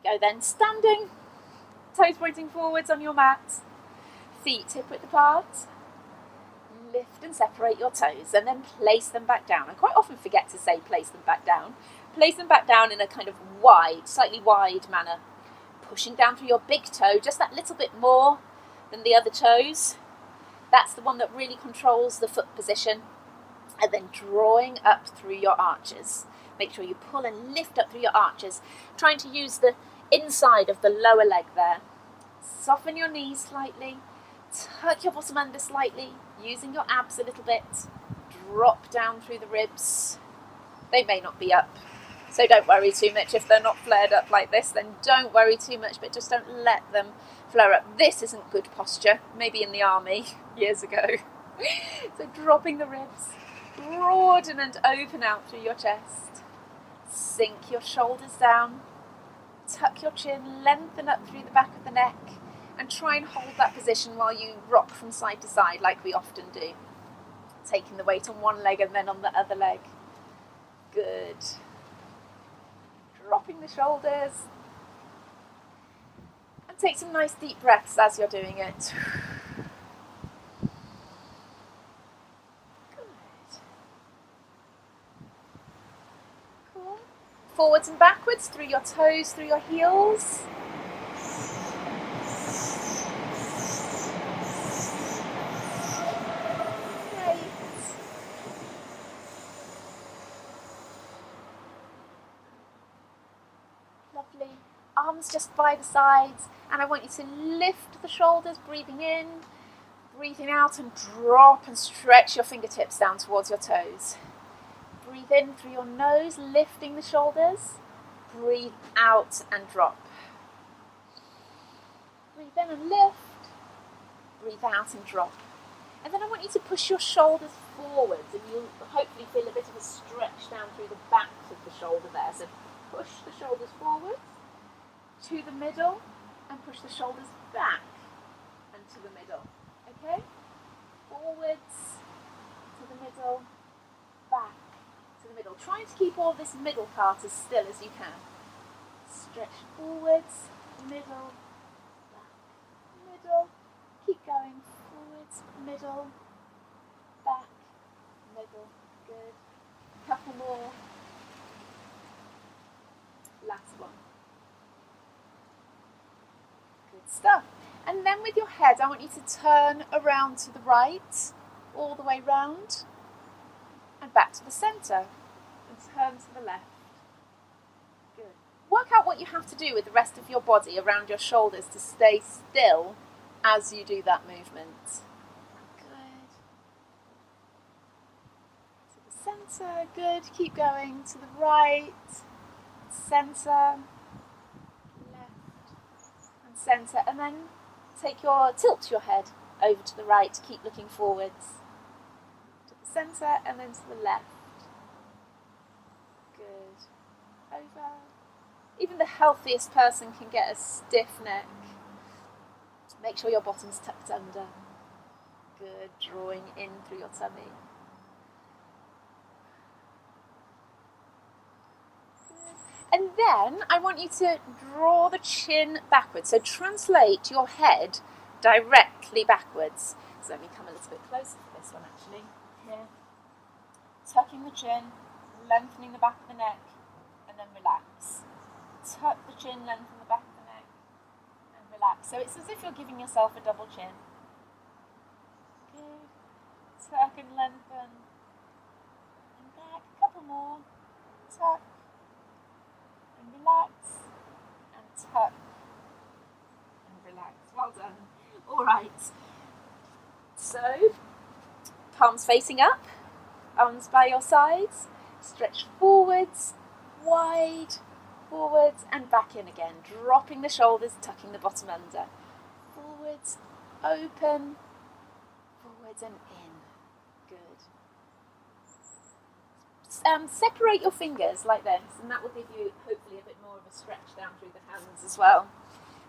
We go then standing, toes pointing forwards on your mat, feet hip width apart. Lift and separate your toes and then place them back down. I quite often forget to say place them back down. Place them back down in a kind of wide, slightly wide manner. Pushing down through your big toe, just that little bit more than the other toes. That's the one that really controls the foot position. And then drawing up through your arches. Make sure you pull and lift up through your arches, trying to use the inside of the lower leg there. Soften your knees slightly. Tuck your bottom under slightly, using your abs a little bit. Drop down through the ribs. They may not be up, so don't worry too much. If they're not flared up like this, then don't worry too much, but just don't let them flare up. This isn't good posture, maybe in the army years ago. So dropping the ribs, broaden and open out through your chest. Sink your shoulders down, tuck your chin, lengthen up through the back of the neck, and try and hold that position while you rock from side to side like we often do. Taking the weight on one leg and then on the other leg. Good. Dropping the shoulders. And take some nice deep breaths as you're doing it. Good. Cool. Forwards and backwards through your toes, through your heels. Lovely. Arms just by the sides, and I want you to lift the shoulders, breathing in, breathing out, and drop and stretch your fingertips down towards your toes. Breathe in through your nose, lifting the shoulders. Breathe out and drop. Breathe in and lift. Breathe out and drop. And then I want you to push your shoulders forwards, and you'll hopefully feel a bit of a stretch down through the back of the shoulder there. So push the shoulders forward to the middle and push the shoulders back and to the middle. Okay? Forwards to the middle, back to the middle. Trying to keep all this middle part as still as you can. Stretch forwards, middle, back, middle. Keep going. Forwards, middle, back, middle. Good. Couple more. Last one. Good stuff. And then with your head, I want you to turn around to the right, all the way round, and back to the centre, and turn to the left. Good. Work out what you have to do with the rest of your body around your shoulders to stay still as you do that movement. Good. To the centre. Good. Keep going. To the right. Centre, left, and centre, and then tilt your head over to the right, keep looking forwards, to the centre, and then to the left. Good. Over. Even the healthiest person can get a stiff neck. Make sure your bottom's tucked under. Good. Drawing in through your tummy. And then I want you to draw the chin backwards. So translate your head directly backwards. So let me come a little bit closer for this one actually. Here. Tucking the chin, lengthening the back of the neck, and then relax. Tuck the chin, lengthen the back of the neck, and relax. So it's as if you're giving yourself a double chin. Good. Tuck and lengthen. And back. A couple more. Tuck. And relax, and tuck, and relax. Well done. All right. So, palms facing up, arms by your sides, stretch forwards, wide, forwards, and back in again. Dropping the shoulders, tucking the bottom under. Forwards, open, forwards and in. Good. Separate your fingers like this, and that will give you hopefully a bit more of a stretch down through the hands as well.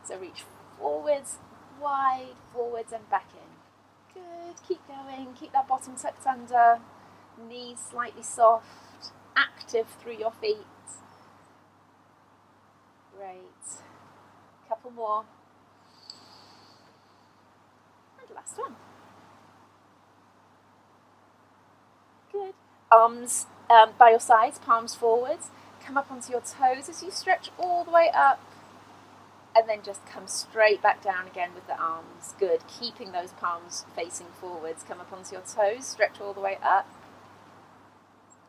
So reach forwards, wide, forwards and back in. Good, keep going, keep that bottom tucked under, knees slightly soft, active through your feet. Great. Couple more. And last one. Good. Arms by your sides, palms forwards. Come up onto your toes as you stretch all the way up. And then just come straight back down again with the arms. Good. Keeping those palms facing forwards. Come up onto your toes, stretch all the way up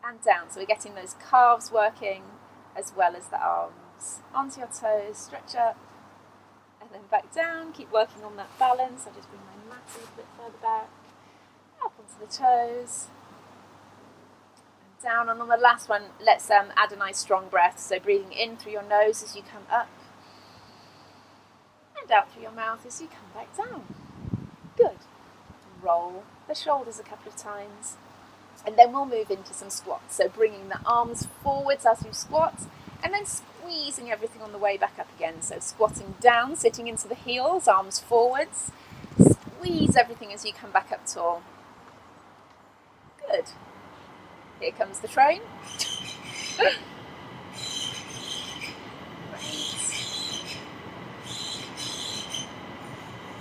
and down. So we're getting those calves working as well as the arms. Onto your toes, stretch up and then back down. Keep working on that balance. I'll just bring my mat a little bit further back. Up onto the toes. And down. And on the last one, let's add a nice strong breath. So breathing in through your nose as you come up. And out through your mouth as you come back down. Good. Roll the shoulders a couple of times. And then we'll move into some squats. So bringing the arms forwards as you squat. And then squeezing everything on the way back up again. So squatting down, sitting into the heels, arms forwards. Squeeze everything as you come back up tall. Good. Here comes the train.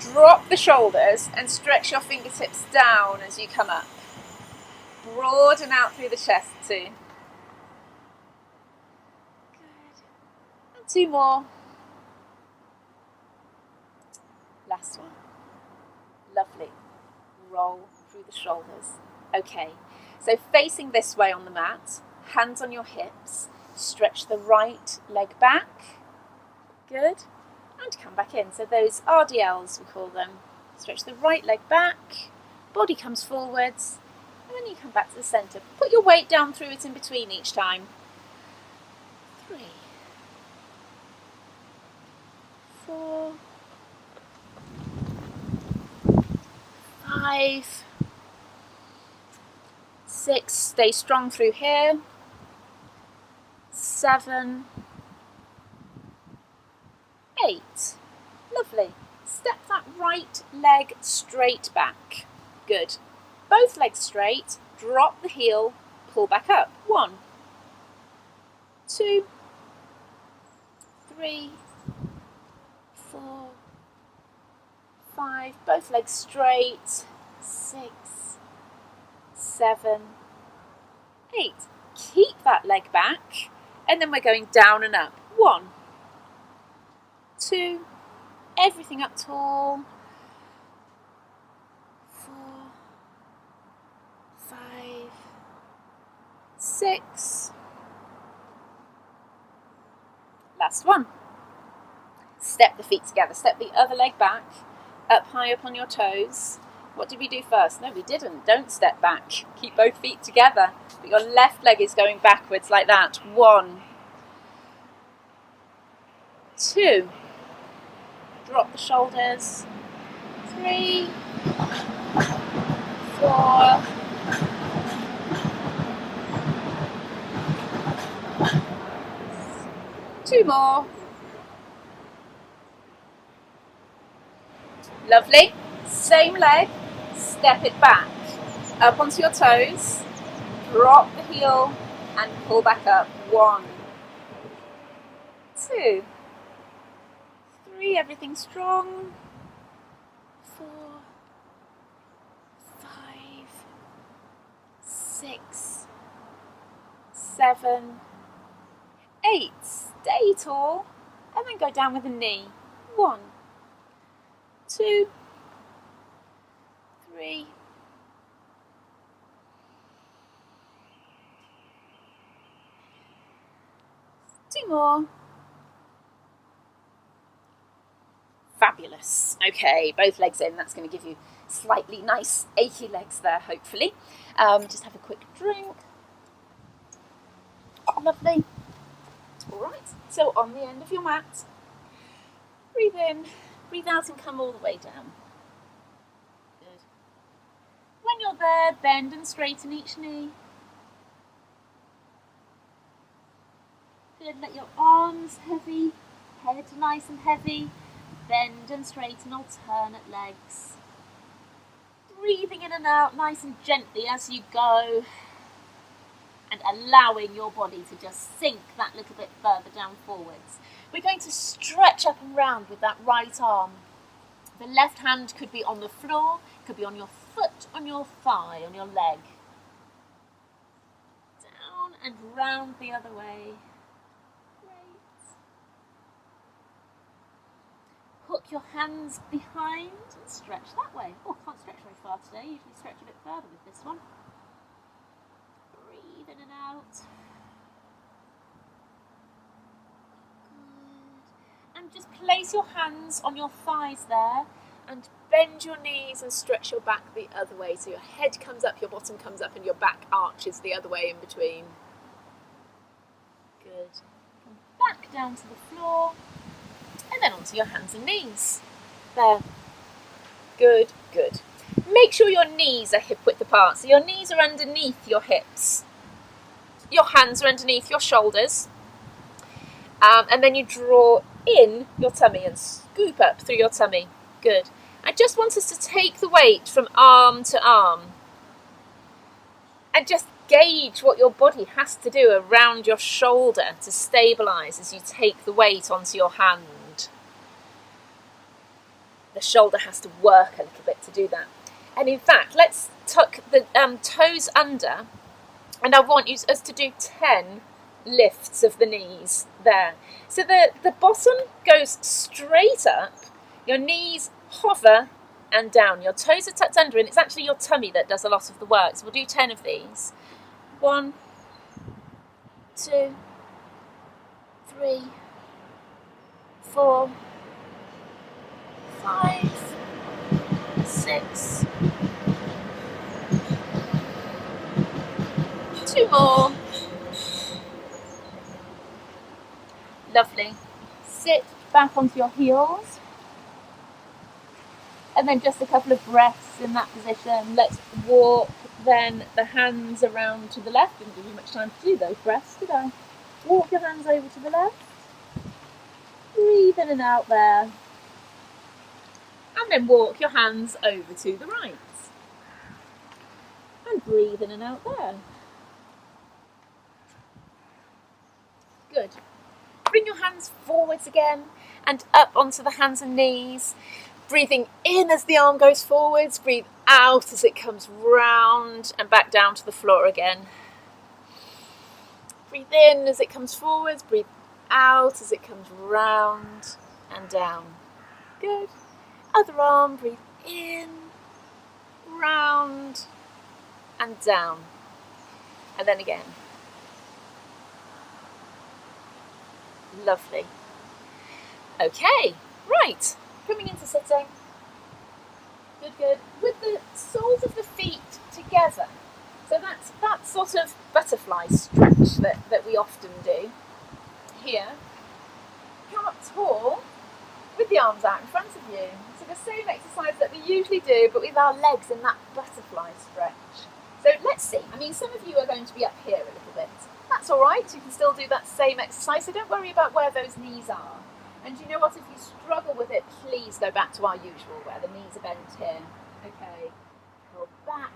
Drop the shoulders and stretch your fingertips down as you come up. Broaden out through the chest too. Good. And two more. Last one. Lovely. Roll through the shoulders. Okay, so facing this way on the mat, hands on your hips, stretch the right leg back. Good. And come back in. So those RDLs, we call them. Stretch the right leg back, body comes forwards, and then you come back to the centre. Put your weight down through it in between each time. 3, 4, 5, 6. Stay strong through here. 7, 8. Lovely. Step that right leg straight back. Good. Both legs straight. Drop the heel. Pull back up. 1, 2, 3, 4, 5. Both legs straight. 6, 7, 8. Keep that leg back. And then we're going down and up. 1, 2, everything up tall. 4, 5, 6. Last one. Step the feet together. Step the other leg back, up high up on your toes. What did we do first? No, we didn't. Don't step back. Keep both feet together. But your left leg is going backwards like that. 1, 2. Drop the shoulders. 3, 4, 2 more. Lovely. Same leg. Step it back. Up onto your toes. Drop the heel and pull back up. 1, 2, 3, everything strong. 4, 5, 6, 7, 8. Stay tall and then go down with a knee. 1, 2, 3, 2 more. Fabulous. Okay, both legs in. That's going to give you slightly nice achy legs there, hopefully. Just have a quick drink. Lovely. All right, so on the end of your mat, breathe in, breathe out and come all the way down. Good. When you're there, bend and straighten each knee. Good, let your arms heavy, head nice and heavy. Bend and straighten alternate legs. Breathing in and out nice and gently as you go. And allowing your body to just sink that little bit further down forwards. We're going to stretch up and round with that right arm. The left hand could be on the floor, could be on your foot, on your thigh, on your leg. Down and round the other way. Great. Hook your hands behind and stretch that way. Oh, can't stretch very far today. Usually stretch a bit further with this one. Breathe in and out. Good. And just place your hands on your thighs there and bend your knees and stretch your back the other way. So your head comes up, your bottom comes up, and your back arches the other way in between. Good. Come back down to the floor and then onto your hands and knees. There. Good, good. Make sure your knees are hip width apart. So your knees are underneath your hips. Your hands are underneath your shoulders. And then you draw in your tummy and scoop up through your tummy. Good. I just want us to take the weight from arm to arm and just gauge what your body has to do around your shoulder to stabilise as you take the weight onto your hand. The shoulder has to work a little bit to do that. And in fact, let's tuck the toes under, and I want us to do 10 lifts of the knees there. So the bottom goes straight up, your knees hover and down, your toes are tucked under, and it's actually your tummy that does a lot of the work. So we'll do 10 of these. 1, 2, 3, 4, 5, 6, 2 more. Lovely. Sit back onto your heels. And then just a couple of breaths in that position. Let's walk then the hands around to the left. Didn't give you much time to do those breaths, did I? Walk your hands over to the left. Breathe in and out there. And then walk your hands over to the right. And breathe in and out there. Good. Bring your hands forwards again and up onto the hands and knees. Breathing in as the arm goes forwards, breathe out as it comes round and back down to the floor again. Breathe in as it comes forwards, breathe out as it comes round and down. Good. Other arm, breathe in, round and down. And then again. Lovely. Okay, right. Coming into sitting. Good, good. With the soles of the feet together. So that's that sort of butterfly stretch that we often do. Here. Come up tall with the arms out in front of you. So the same exercise that we usually do, but with our legs in that butterfly stretch. So let's see. I mean, some of you are going to be up here a little bit. That's all right. You can still do that same exercise. So don't worry about where those knees are. And you know what, if you struggle with it, please go back to our usual, where the knees are bent here. Okay, pull back,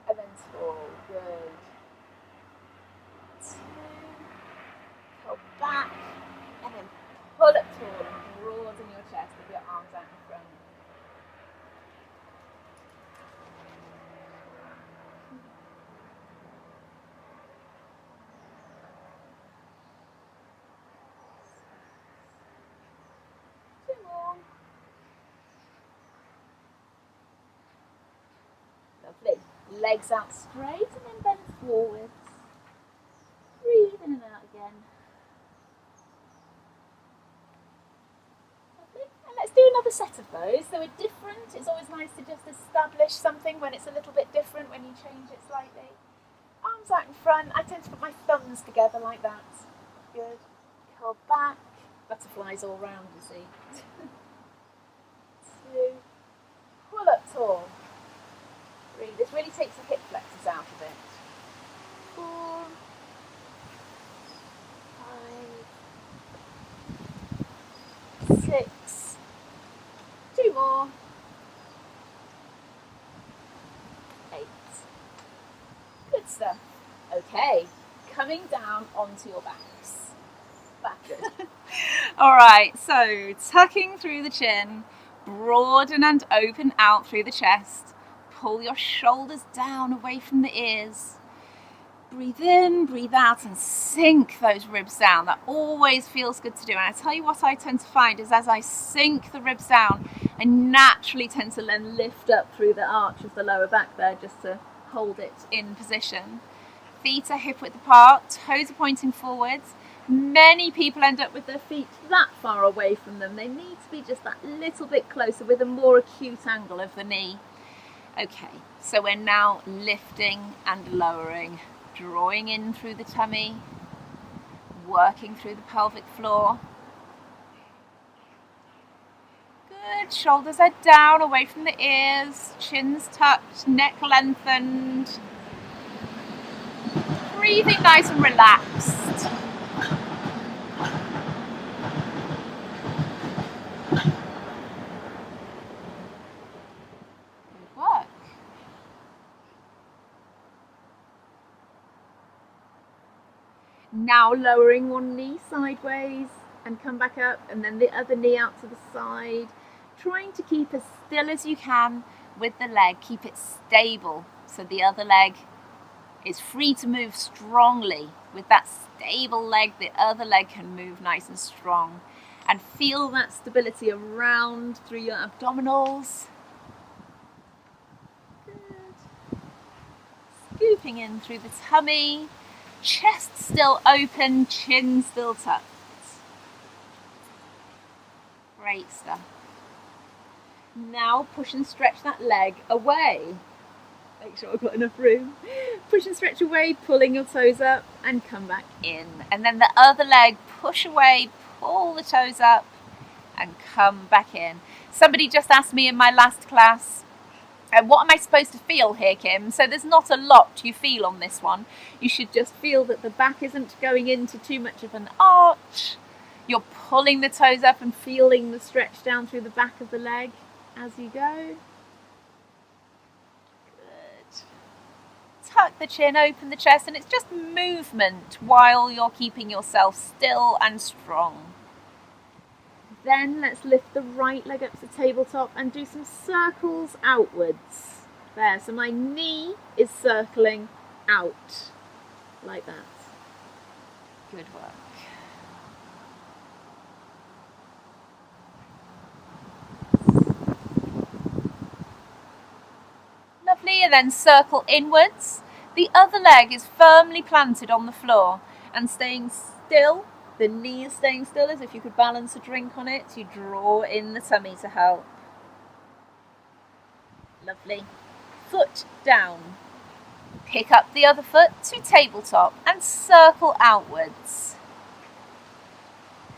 and then tall, good. 2, pull back, and then pull up tall and broaden your chest with your arms out in front. Lovely. Legs out straight and then bend forwards. Breathe in and out again. Lovely. And let's do another set of those. So we're different. It's always nice to just establish something when it's a little bit different, when you change it slightly. Arms out in front. I tend to put my thumbs together like that. Good. Curl back. Butterflies all round, you see. 2. Pull up tall. 3. This really takes the hip flexors out of it. 4, 5, 6. 2 more. 8. Good stuff. Okay, coming down onto your backs. Back good. All right, so tucking through the chin, broaden and open out through the chest. Pull your shoulders down away from the ears. Breathe in, breathe out, and sink those ribs down. That always feels good to do. And I tell you what I tend to find is as I sink the ribs down, I naturally tend to then lift up through the arch of the lower back there just to hold it in position. Feet are hip width apart, toes are pointing forwards. Many people end up with their feet that far away from them. They need to be just that little bit closer with a more acute angle of the knee. Okay, so we're now lifting and lowering, drawing in through the tummy, working through the pelvic floor. Good, shoulders are down away from the ears, chins tucked, neck lengthened. Breathing nice and relaxed. Good work. Now lowering one knee sideways and come back up, and then the other knee out to the side. Trying to keep as still as you can with the leg. Keep it stable so the other leg is free to move strongly. With that stable leg, the other leg can move nice and strong. And feel that stability around through your abdominals. Good. Scooping in through the tummy. Chest still open, chin still tucked. Great stuff. Now push and stretch that leg away. Make sure I've got enough room. Push and stretch away, pulling your toes up and come back in. And then the other leg, push away, pull the toes up and come back in. Somebody just asked me in my last class, what am I supposed to feel here, Kim? So there's not a lot you feel on this one. You should just feel that the back isn't going into too much of an arch. You're pulling the toes up and feeling the stretch down through the back of the leg as you go. Good. Tuck the chin, open the chest, and it's just movement while you're keeping yourself still and strong. Then let's lift the right leg up to tabletop and do some circles outwards. There, so my knee is circling out, like that. Good work. Lovely, and then circle inwards. The other leg is firmly planted on the floor and staying still. The knee is staying still as if you could balance a drink on it. You draw in the tummy to help. Lovely. Foot down. Pick up the other foot to tabletop and circle outwards.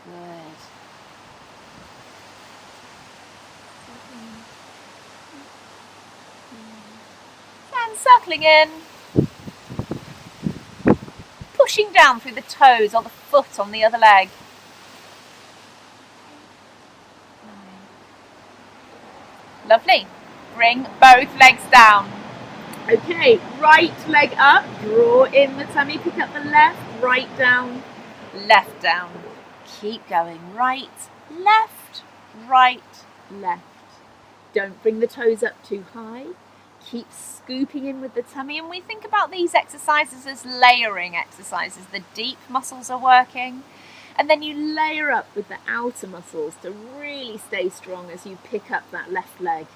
Good. And circling in. Pushing down through the toes or the foot on the other leg. Lovely. Bring both legs down. Okay, right leg up, draw in the tummy, pick up the left, right down, left down. Keep going, right, left, left. Don't bring the toes up too high. Keep scooping in with the tummy, and we think about these exercises as layering exercises. The deep muscles are working, and then you layer up with the outer muscles to really stay strong as you pick up that left leg.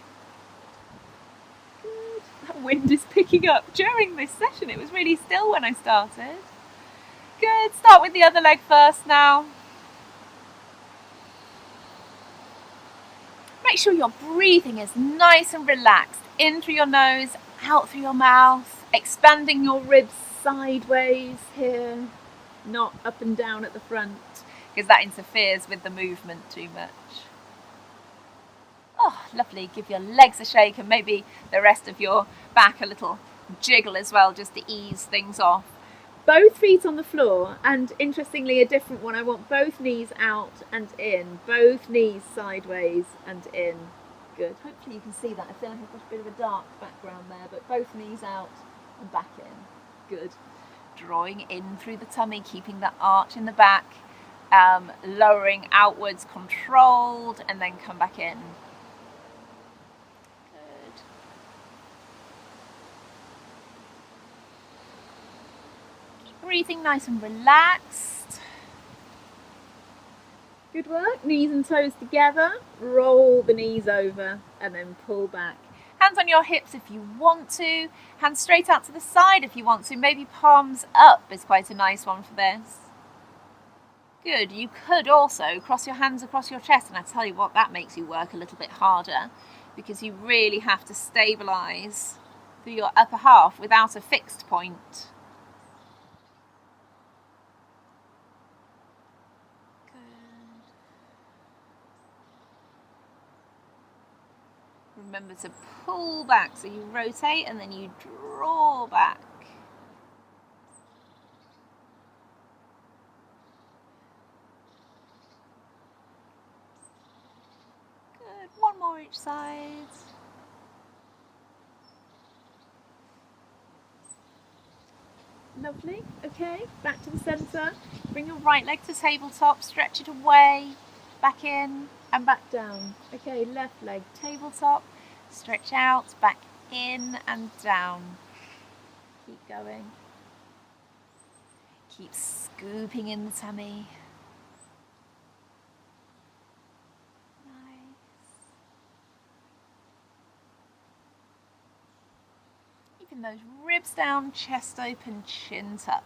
Good. That wind is picking up during this session. It was really still when I started. Good. Start with the other leg first now. Make sure your breathing is nice and relaxed. In through your nose, out through your mouth, expanding your ribs sideways here, not up and down at the front, because that interferes with the movement too much. Oh, lovely. Give your legs a shake and maybe the rest of your back a little jiggle as well, just to ease things off. Both feet on the floor, and interestingly a different one. I want both knees out and in, both knees sideways and in. Good. Hopefully you can see that. I feel like I've got a bit of a dark background there, but both knees out and back in. Good. Drawing in through the tummy, keeping that arch in the back. lowering outwards, controlled, and then come back in. Good. Keep breathing nice and relaxed. Good work. Knees and toes together. Roll the knees over and then pull back. Hands on your hips if you want to. Hands straight out to the side if you want to. Maybe palms up is quite a nice one for this. Good. You could also cross your hands across your chest, and I tell you what, that makes you work a little bit harder because you really have to stabilise through your upper half without a fixed point. Remember to pull back, so you rotate and then you draw back. Good, one more each side. Lovely, okay, back to the centre. Bring your right leg to tabletop, stretch it away, back in and back down. Okay, left leg, tabletop, stretch out, back in and down. Keep going. Keep scooping in the tummy. Nice. Keeping those ribs down, chest open, chin tucked.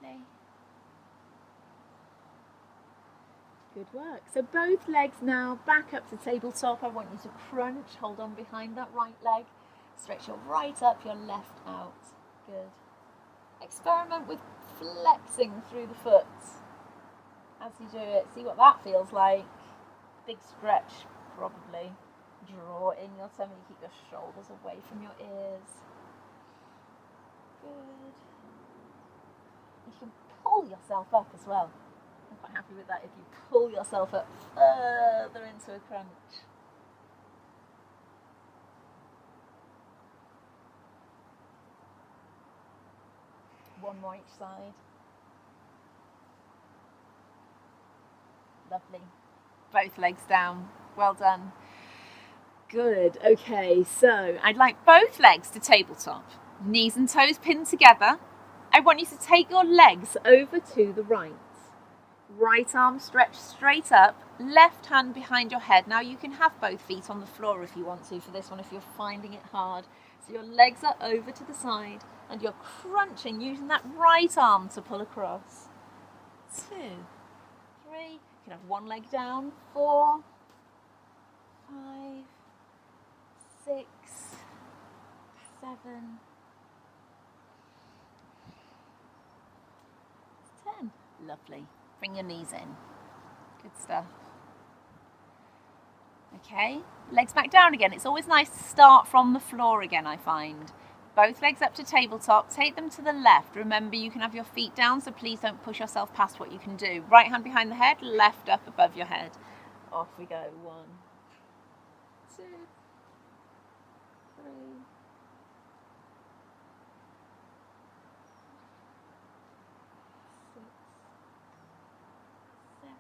Lovely. Good work. So both legs now back up to tabletop. I want you to crunch. Hold on behind that right leg. Stretch your right up, your left out. Good. Experiment with flexing through the foot as you do it. See what that feels like. Big stretch, probably. Draw in your tummy. Keep your shoulders away from your ears. Good. You can pull yourself up as well. I'm quite happy with that if you pull yourself up further into a crunch. One more each side. Lovely. Both legs down. Well done. Good. Okay, so I'd like both legs to tabletop. Knees and toes pinned together. I want you to take your legs over to the right. Right arm stretched straight up, left hand behind your head. Now you can have both feet on the floor if you want to for this one, if you're finding it hard. So your legs are over to the side and you're crunching using that right arm to pull across. 2, 3, you can have one leg down. 4, 5, 6, 7, 10. Lovely. Bring your knees in. Good stuff. Okay, legs back down again. It's always nice to start from the floor again, I find. Both legs up to tabletop. Take them to the left. Remember, you can have your feet down, so please don't push yourself past what you can do. Right hand behind the head, left up above your head. Off we go. 1, 2, 3, 6, 7.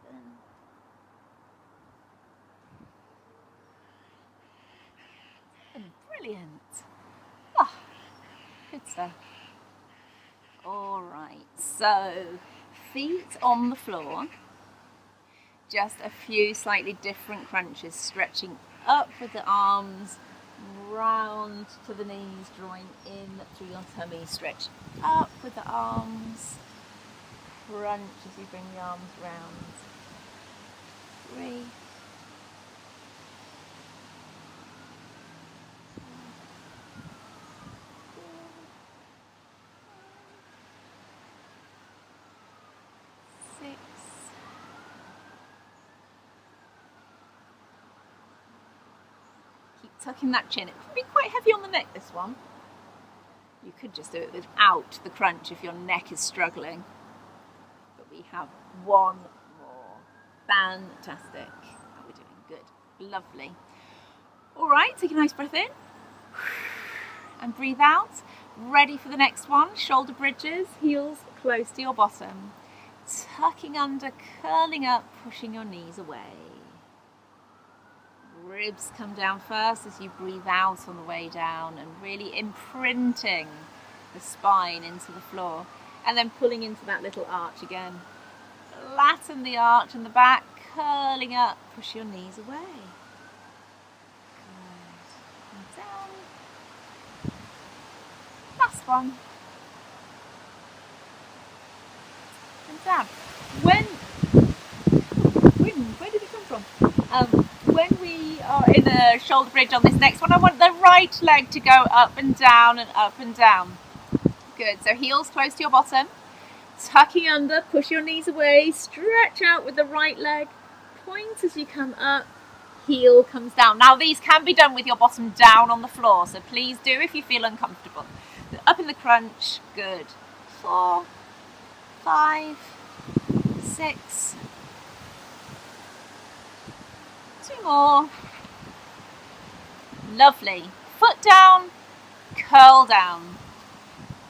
Brilliant. Oh, good stuff. All right, so feet on the floor. Just a few slightly different crunches, stretching up with the arms, round to the knees, drawing in through your tummy. Stretch up with the arms, crunch as you bring the arms round. 3, 6, 7. Tucking that chin. It can be quite heavy on the neck, this one. You could just do it without the crunch if your neck is struggling. But we have one more. Fantastic. How are we doing? Good. Lovely. All right, take a nice breath in and breathe out. Ready for the next one. Shoulder bridges, heels close to your bottom. Tucking under, curling up, pushing your knees away. Ribs come down first as you breathe out on the way down and really imprinting the spine into the floor. And then pulling into that little arch again. Flatten the arch in the back, curling up, push your knees away. Good. And down. Last one. And down. Where did it come from? When we are in a shoulder bridge on this next one, I want the right leg to go up and down and up and down. Good, so heels close to your bottom, tucking under, push your knees away, stretch out with the right leg, point as you come up, heel comes down. Now these can be done with your bottom down on the floor, so please do if you feel uncomfortable. Up in the crunch, good. 4, 5, 6, 2 more. Lovely. Foot down, curl down.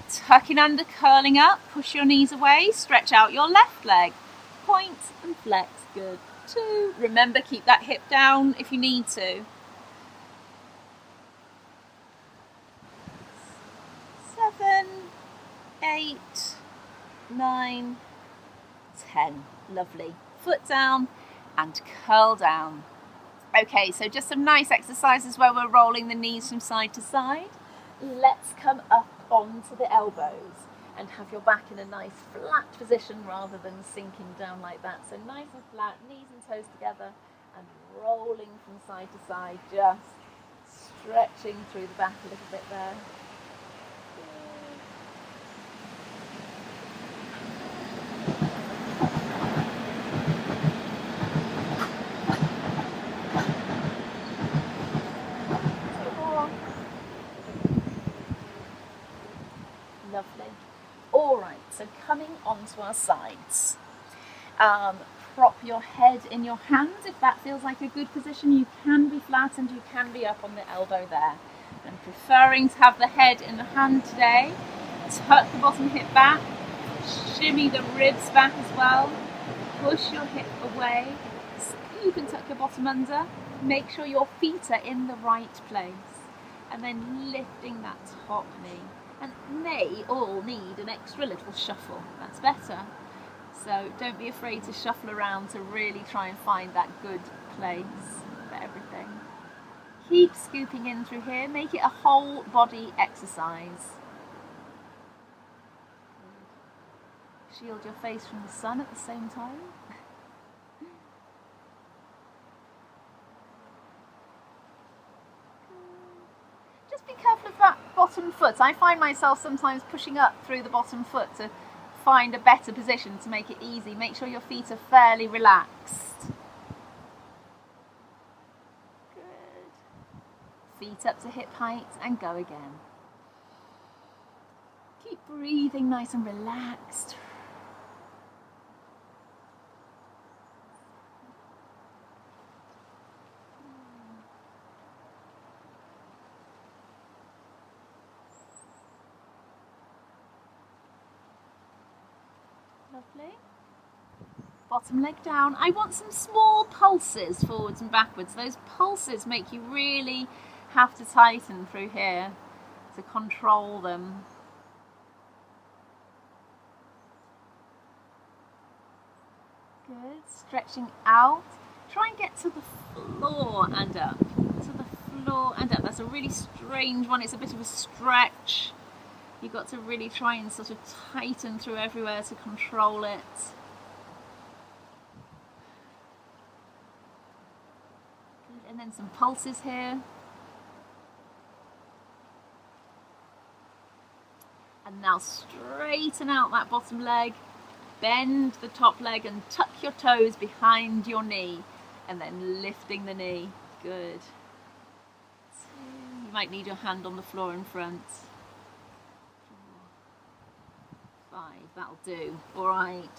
Tucking under, curling up, push your knees away, stretch out your left leg. Point and flex, good. 2. Remember, keep that hip down if you need to. 7, 8, 9, 10. Lovely. Foot down and curl down. Okay, so just some nice exercises where we're rolling the knees from side to side. Let's come up onto the elbows and have your back in a nice flat position rather than sinking down like that. So nice and flat, knees and toes together and rolling from side to side, just stretching through the back a little bit there. Lovely. All right, so coming onto our sides. Prop your head in your hands if that feels like a good position. You can be flat and you can be up on the elbow there. I'm preferring to have the head in the hand today. Tuck the bottom hip back, shimmy the ribs back as well. Push your hip away, scoop and tuck your bottom under. Make sure your feet are in the right place. And then lifting that top knee. And may all need an extra little shuffle. That's better. So don't be afraid to shuffle around to really try and find that good place for everything. Keep scooping in through here. Make it a whole body exercise. Shield your face from the sun at the same time. Just be careful of that bottom foot. I find myself sometimes pushing up through the bottom foot to find a better position to make it easy. Make sure your feet are fairly relaxed. Good. Feet up to hip height and go again. Keep breathing nice and relaxed. Lovely. Bottom leg down. I want some small pulses forwards and backwards. Those pulses make you really have to tighten through here to control them. Good. Stretching out. Try and get to the floor and up. To the floor and up. That's a really strange one. It's a bit of a stretch. You've got to really try and sort of tighten through everywhere to control it. Good. And then some pulses here. And now straighten out that bottom leg. Bend the top leg and tuck your toes behind your knee. And then lifting the knee. Good. You might need your hand on the floor in front. 5, that'll do. All right,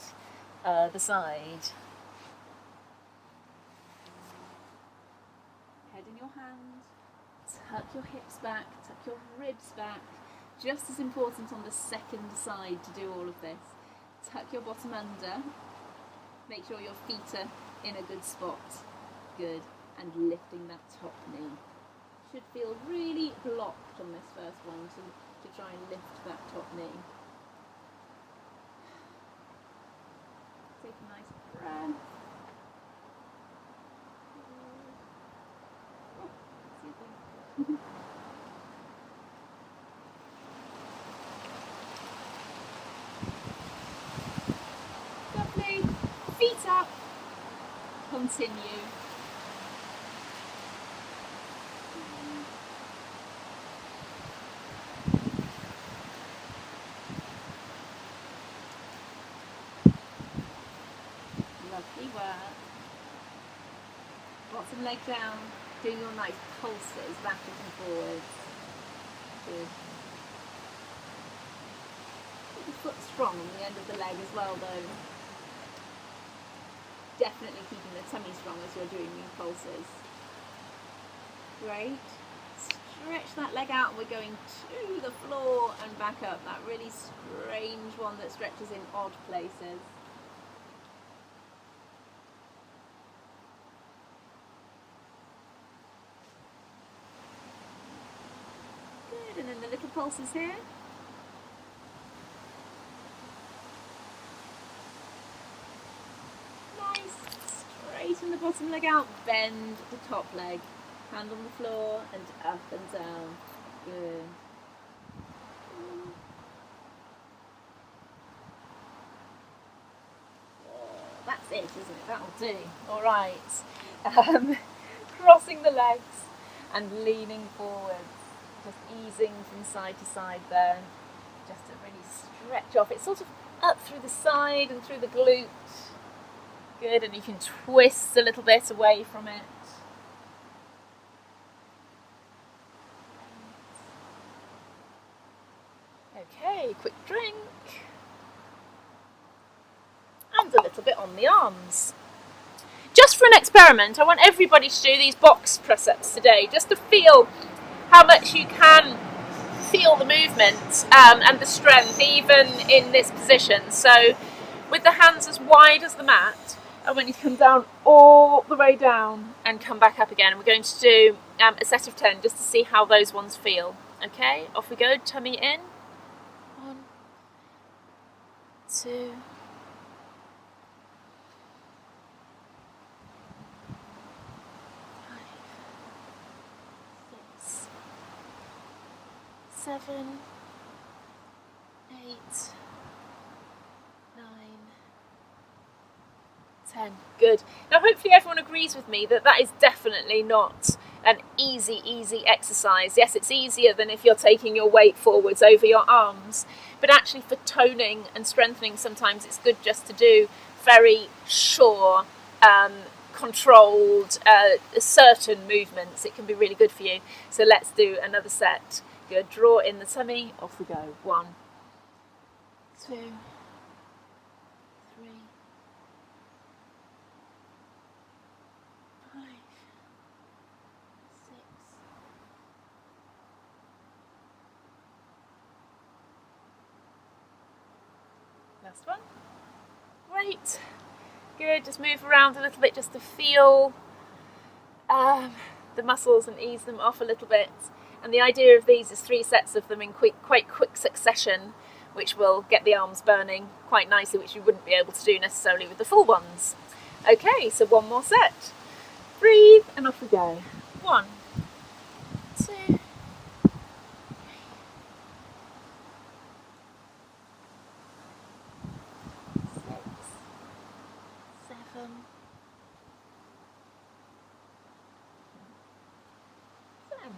the side. Head in your hand, tuck your hips back, tuck your ribs back. Just as important on the second side to do all of this. Tuck your bottom under, make sure your feet are in a good spot. Good, and lifting that top knee. Should feel really blocked on this first one to try and lift that top knee. Take a nice breath. Lovely. Feet up. Continue. Lovely work. Bottom leg down, doing your nice pulses backwards and forwards. Good. Keep the foot strong on the end of the leg as well though. Definitely keeping the tummy strong as you're doing your pulses. Great. Stretch that leg out and we're going to the floor and back up. That really strange one that stretches in odd places. Good, and then the little pulses here. Nice. Straighten the bottom leg out, bend the top leg. Hand on the floor and up and down. Good. That's it, isn't it? That'll do. All right. Crossing the legs and leaning forward. Just easing from side to side there. Just to really stretch off. It's sort of up through the side and through the glute. Good, and you can twist a little bit away from it. Okay, quick drink. And a little bit on the arms. Just for an experiment, I want everybody to do these box press-ups today, just to feel how much you can feel the movement and the strength, even in this position. So, with the hands as wide as the mat, and when you come down all the way down and come back up again, we're going to do a set of 10 just to see how those ones feel. Okay, off we go, tummy in. 1, 2, 3, 6, 7, 8, 9, 10. Good. Now hopefully everyone agrees with me that that is definitely not an easy exercise. Yes, it's easier than if you're taking your weight forwards over your arms, but actually for toning and strengthening sometimes it's good just to do very sure, controlled, certain movements. It can be really good for you. So let's do another set. Good. Draw in the tummy. Off we go. 1, 2, 3, 5, 6, 7. Last one. Great. Good. Just move around a little bit just to feel the muscles and ease them off a little bit. And the idea of these is 3 sets of them in quite quick succession, which will get the arms burning quite nicely, which you wouldn't be able to do necessarily with the full ones. Okay, so one more set. Breathe and off we go. 1, 2, 3, 6, 7, 10.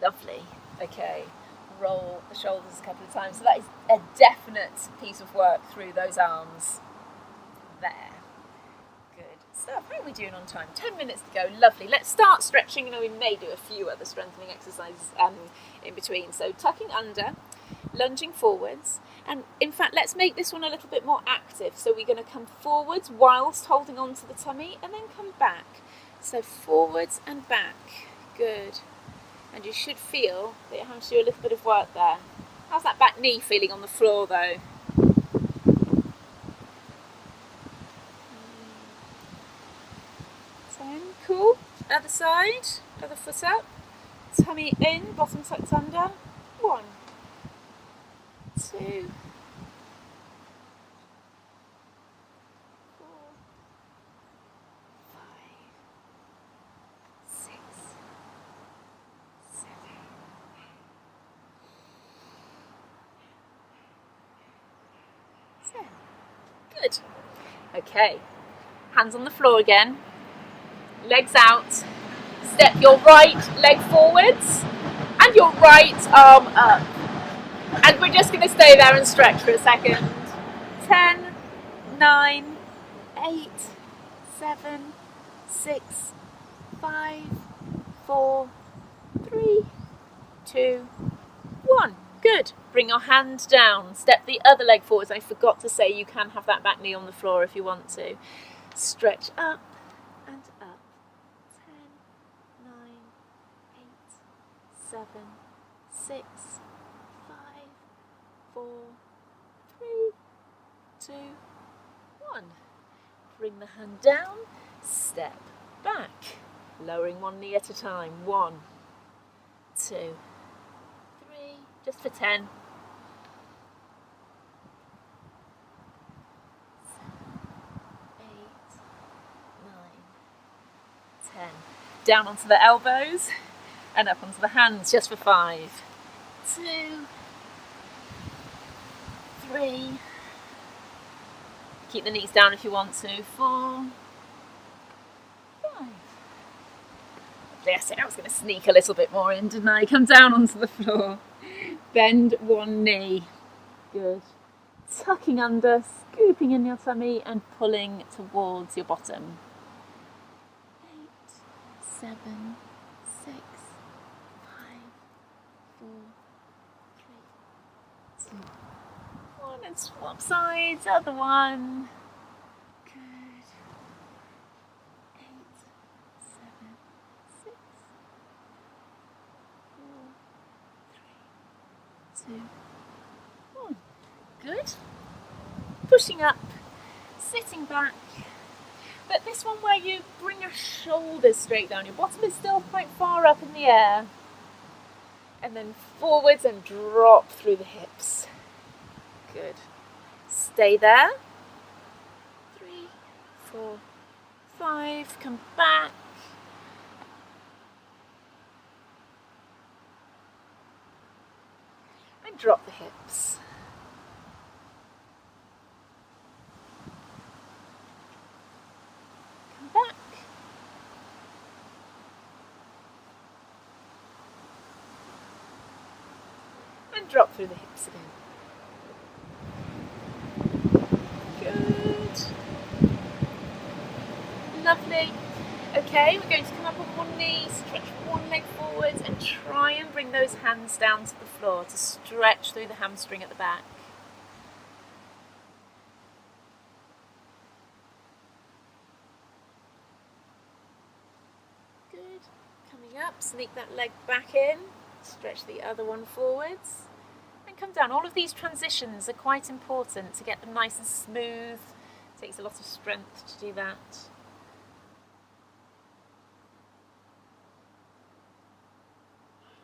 Lovely. Okay, roll the shoulders a couple of times. So that is a definite piece of work through those arms. There. Good stuff. How are we doing on time? 10 minutes to go. Lovely. Let's start stretching. We may do a few other strengthening exercises in between. So tucking under, lunging forwards. And in fact, let's make this one a little bit more active. So we're going to come forwards whilst holding on to the tummy and then come back. So forwards and back. Good. And you should feel that you're having to do a little bit of work there. How's that back knee feeling on the floor though? 10, cool. Other side, other foot up. Tummy in, bottom tucked under. 1, 2, 4, 5, 6, 7. Good. Okay, hands on the floor again, legs out, step your right leg forwards and your right arm up. And we're just going to stay there and stretch for a second. 10, 9, 8, 7, 6, 5, 4, 3, 2, 1. Good. Bring your hand down. Step the other leg forwards. I forgot to say you can have that back knee on the floor if you want to. Stretch up and up. 10, 9, 8, 7, 6, 5, 4, 3, 2, 1. Bring the hand down. Step back. Lowering one knee at a time. 1, 2, 3. Just for 10. 7, 8, 9, 10. Down onto the elbows and up onto the hands just for 5. 2, 3. Keep the knees down if you want to. 4, 5. I said I was going to sneak a little bit more in, didn't I? Come down onto the floor. Bend one knee. Good. Tucking under, scooping in your tummy and pulling towards your bottom. 8, 7, 6, 5, 4, 3, 2, 1. And swap sides. Other one. Good. 8, 7, 6, 4, 3, 2, 1. Good. Pushing up, sitting back. But this one where you bring your shoulders straight down. Your bottom is still quite far up in the air. And then forwards and drop through the hips. Good. Stay there. 3, 4, 5. Come back. And drop the hips. Come back. And drop through the hips again. Good. Lovely. Okay, we're going to come up on one knee, stretch one leg forwards and try and bring those hands down to the floor to stretch through the hamstring at the back. Good. Coming up, sneak that leg back in, stretch the other one forwards and come down. All of these transitions are quite important to get them nice and smooth. It takes a lot of strength to do that.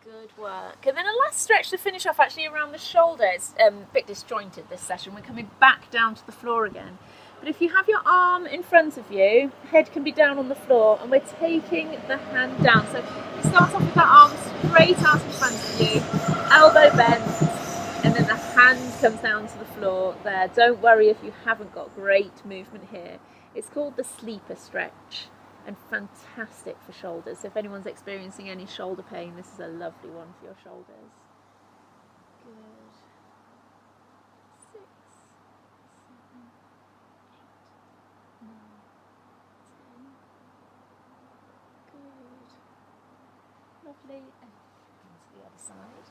Good work. And then a last stretch to finish off actually around the shoulders. A bit disjointed this session. We're coming back down to the floor again. But if you have your arm in front of you, head can be down on the floor and we're taking the hand down. So you start off with that arm straight out in front of you, elbow bent, and then the hand comes down to the floor there. Don't worry if you haven't got great movement here. It's called the sleeper stretch. And fantastic for shoulders. So if anyone's experiencing any shoulder pain, this is a lovely one for your shoulders. Good. 6, 7, 8, 9, 10. Good. Lovely. And onto the other side.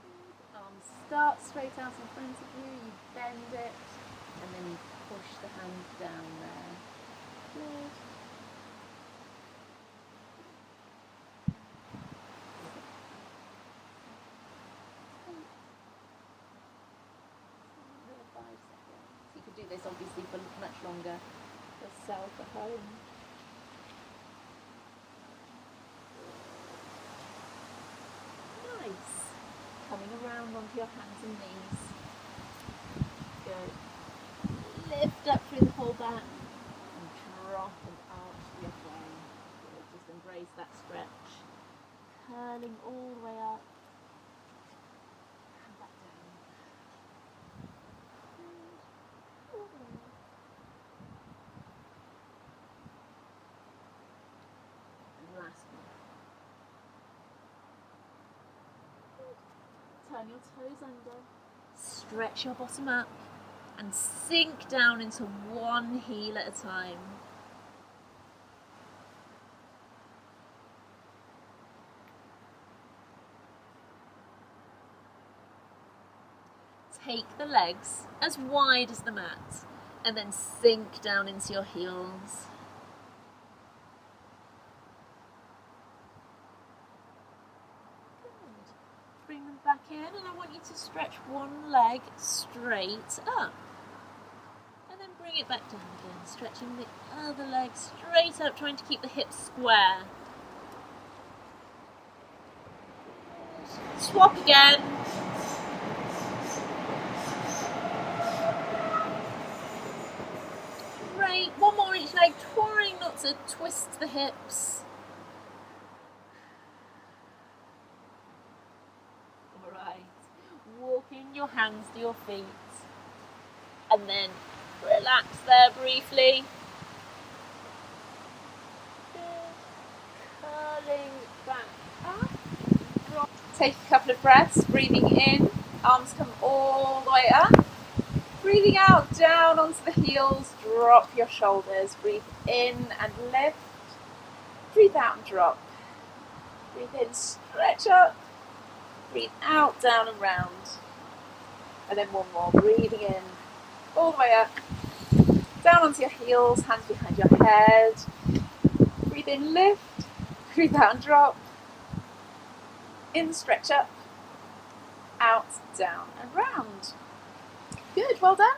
Good. Arms start straight out in front of you. You bend it. And then you push the hand down there. Good. could do this obviously for much longer yourself at home. Nice. Coming around onto your hands and knees. Good. Lift up through the whole back and drop and arch the other way. Good. Just embrace that stretch. Curling all the way up. And back down. Good. All the way up. And last one. Good. Turn your toes under. Stretch your bottom up. And sink down into one heel at a time. Take the legs as wide as the mat and then sink down into your heels. Good. Bring them back in, and I want you to stretch one leg straight up. And then bring it back down again, stretching the other leg straight up, trying to keep the hips square. Swap again. Great, one more each leg, trying not to twist the hips. Alright, walking your hands to your feet. And then relax there briefly. Good. Curling back up. Drop. Take a couple of breaths, breathing in. Arms come all the way up. Breathing out, down onto the heels. Drop your shoulders. Breathe in and lift. Breathe out and drop. Breathe in, stretch up. Breathe out, down and round. And then one more. Breathing in. All the way up, down onto your heels, hands behind your head. Breathe in, lift. Breathe out and drop. In, stretch up. Out, down and round. Good, well done.